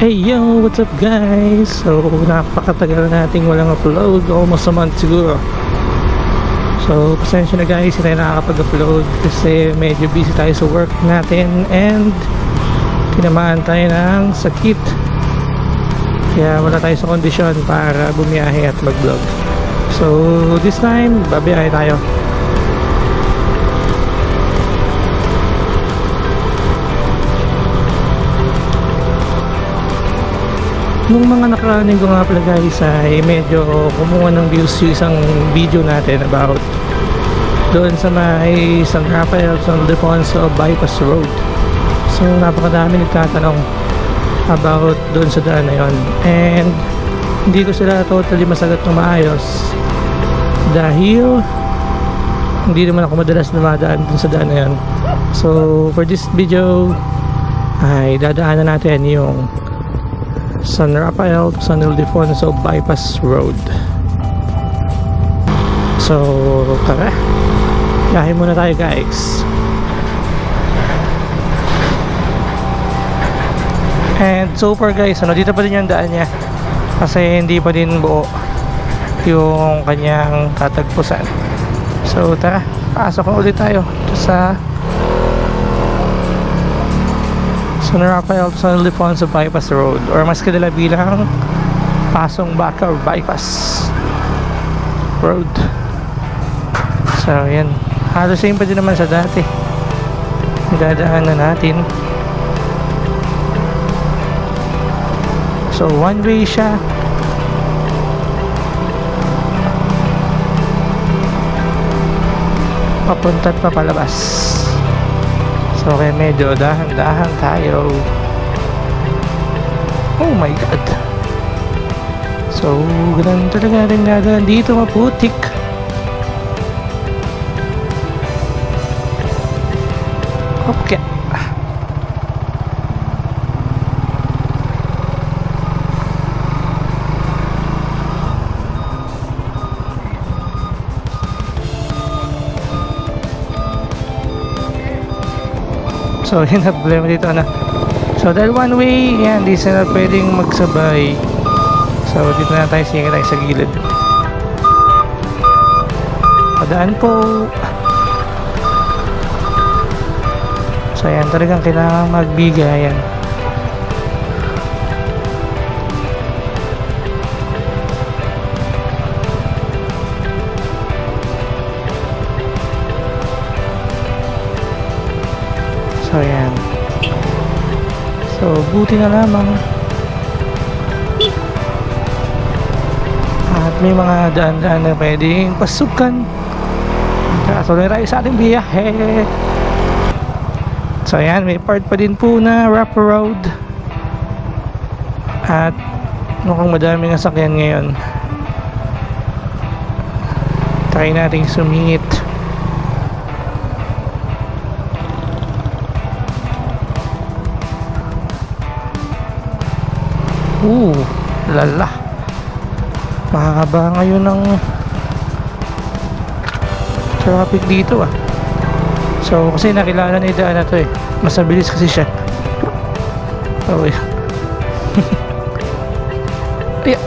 Hey yo, what's up guys? So napakatagal nating walang upload, almost a month siguro. So pasensya na guys, hindi tayo nakakapag-upload kasi medyo busy tayo sa work natin and tinamaan tayo ng sakit, kaya wala tayo sa kondisyon para bumiyahe at mag-vlog. So this time, babiyahe tayo. Nung mga nakaraning ko nga pala guys ay medyo kumuha ng views yung isang video natin about doon sa may San Rafael, San Ildefonso Bypass Road. So napakadami nagtatanong about doon sa daan na yun, and hindi ko sila totally masagot na maayos dahil hindi naman ako madalas dumadaan doon sa daan na yun. So for this video ay dadaanan natin yung San Rafael, San Ildefonso Bypass Road. So tara, biyahe muna tayo guys. And so far guys, dito pa din yung daan niya kasi hindi pa din buo yung kanyang tatagpusan. So tara, pasok na ulit tayo sa San Rafael, San Ildefonso Bypass Road, or mas kilala bilang Pasong Bakar Bypass Road. So yan, halos same pa din naman sa dati dadaanan natin. So one way siya, papunta at papalabas. So kaya medyo dahan-dahan tayo. Oh my god. So ganun talaga rin dadaan dito, maputik. Okay. So yun ang problema dito na. So dahil one way, yan, di sila pwedeng magsabay. So dito na tayo, sige tayo sa gilid. Padaan po. So yan, talagang kailangan magbigayan. So yan. So buti na lamang at may mga daan-daan na pwedeng pasukan. So tayo sa ating biyahe. So yan, may part pa din po na rough road at mukhang madaming nasakyan ngayon. Try natin sumingit. Lala, mahaba ngayon ng traffic dito ah. So kasi nakilala na yung daan na to eh, mas mabilis kasi siya. So yeah. Yeah.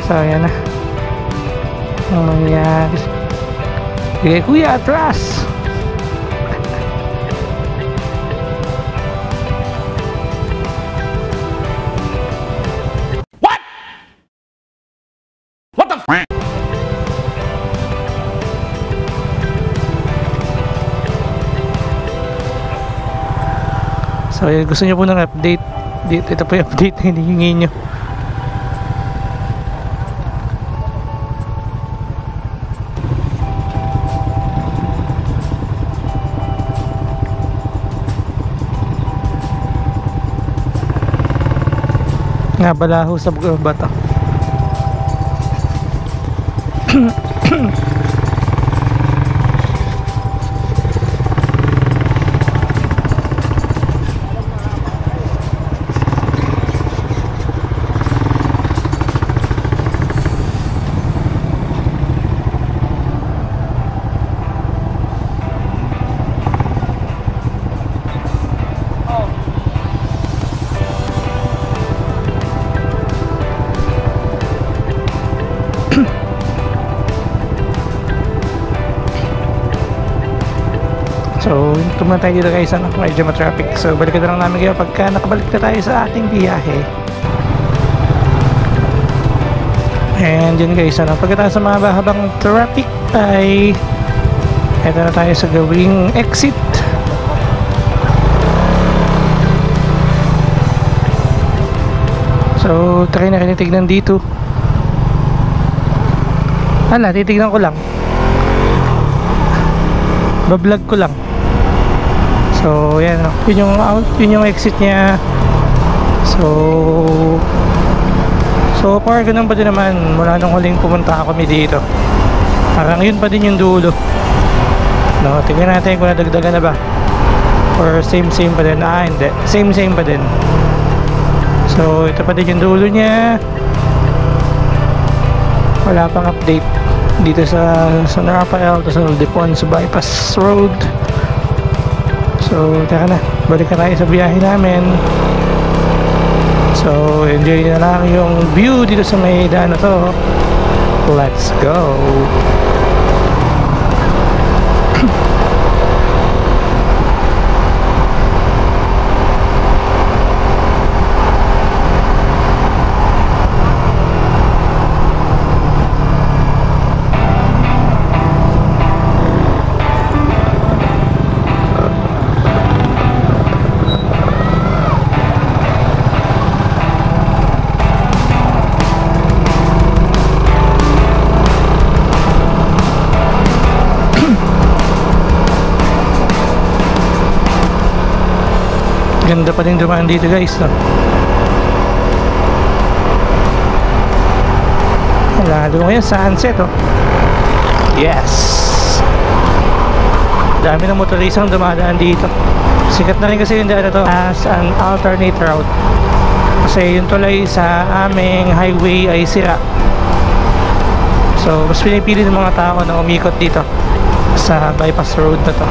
So yan na. Oh yan. Sige kuya, atras. So gusto nyo po ng update dito, ito po yung update na hinihingi nyo. Nga balaho sa bata. So, tuman tayo dito guys, medyo ma-traffic. So, balikan na lang namin kayo pagka nakabalik na tayo sa ating biyahe. And yun guys, pagkatapos sa mga mahabang traffic ay eto na tayo sa gawing exit. So, try na kinitignan dito. Titignan ko lang. Bablog ko lang. So, yan o. Yun yung exit niya. So far, ganun pa din naman. Mula nung huling pumunta kami dito. Parang yun pa din yung dulo. No, tingnan natin kung nadagdagan na ba. Or same pa din. Hindi. Same pa din. So, ito pa din yung dulo niya. Wala pang update dito sa San Rafael, sa Ildefonso Bypass Road. So, teka na. Balik na tayo sa biyahe namin. So, enjoy na lang yung view dito sa may daan na to. Let's go! Ganda pa rin dumaan dito guys, no? Lalo ngayon sunset, oh. Yes! Dami ng motorisang dumadaan dito. Sikat na rin kasi yung daan na to as an alternate route. Kasi yung tulay sa aming highway ay sira. So, mas pinipili ng mga tao na umikot dito sa bypass road na to.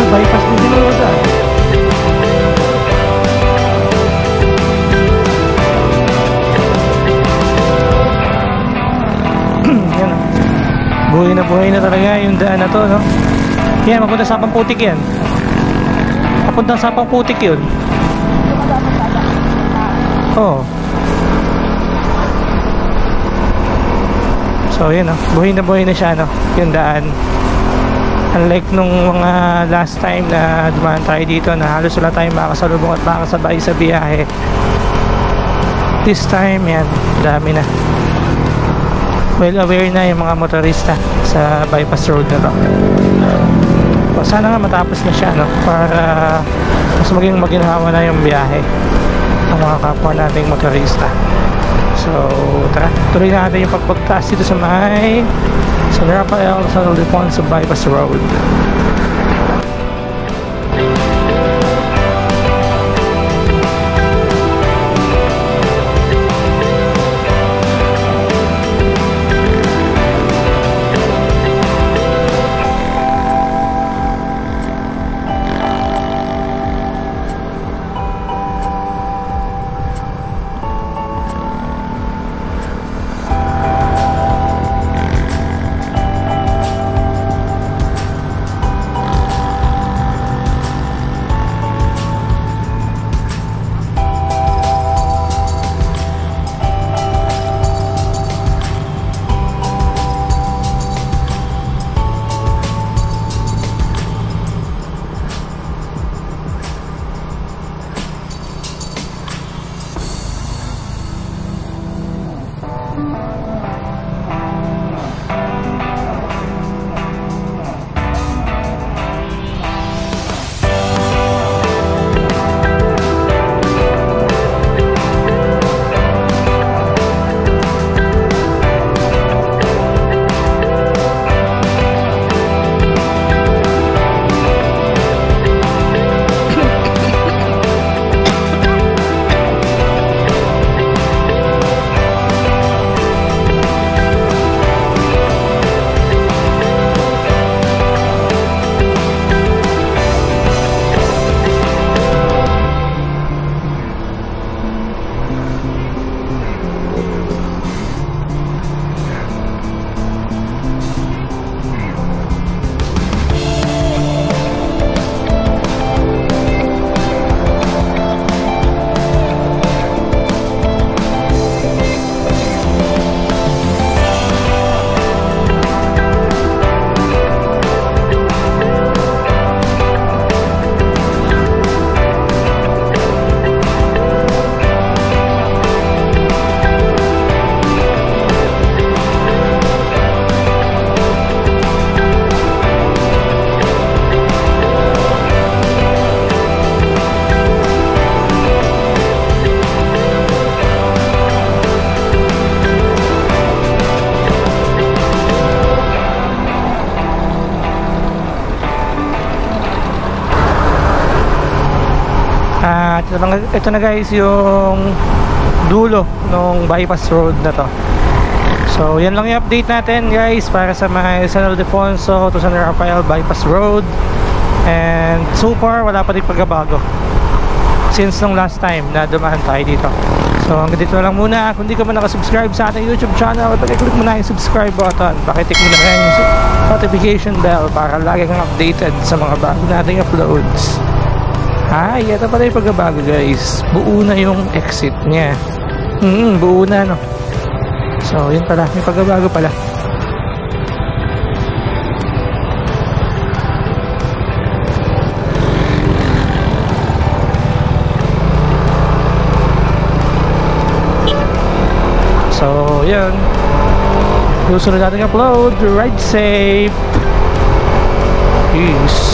bypass din din mo sa. Yan. Buhay na talaga yung daan na to, no? Yan, mapunta sa Pamputik yan. Papunta sa Pamputik yun. Oo. So yun, no? Buhay na siya, no? Yung daan. Unlike nung mga last time na dumaan tayo dito na halos wala tayong makakasalubong at makakasabay sa biyahe. this time, yan, dami na. Well aware na yung mga motorista sa bypass road na to. So, sana nga matapos na siya, no? Para mas maging maginhawa na yung biyahe ng mga kapwa nating motorista. So tara, tuloy natin yung pagpagtas dito sa may San Rafael, San Ildefonso bypass road. At ito na guys yung dulo ng bypass road na to. So yan lang yung update natin guys para sa mga San Ildefonso to San Rafael bypass road. And so far wala pa din pagbabago since nung last time na dumaan tayo dito. So hanggang dito lang muna. Kung di ka pa nakasubscribe sa ating YouTube channel, pag-click mo na yung subscribe button, pakitik mo na rin yung notification bell para lagi kang updated sa mga bago nating uploads. Ay, ito pala yung pagbabago guys. Buo na yung exit niya. Buo na, no? So yun pala, may pagbabago pala. So yun, susunod natin upload. Ride safe. Peace.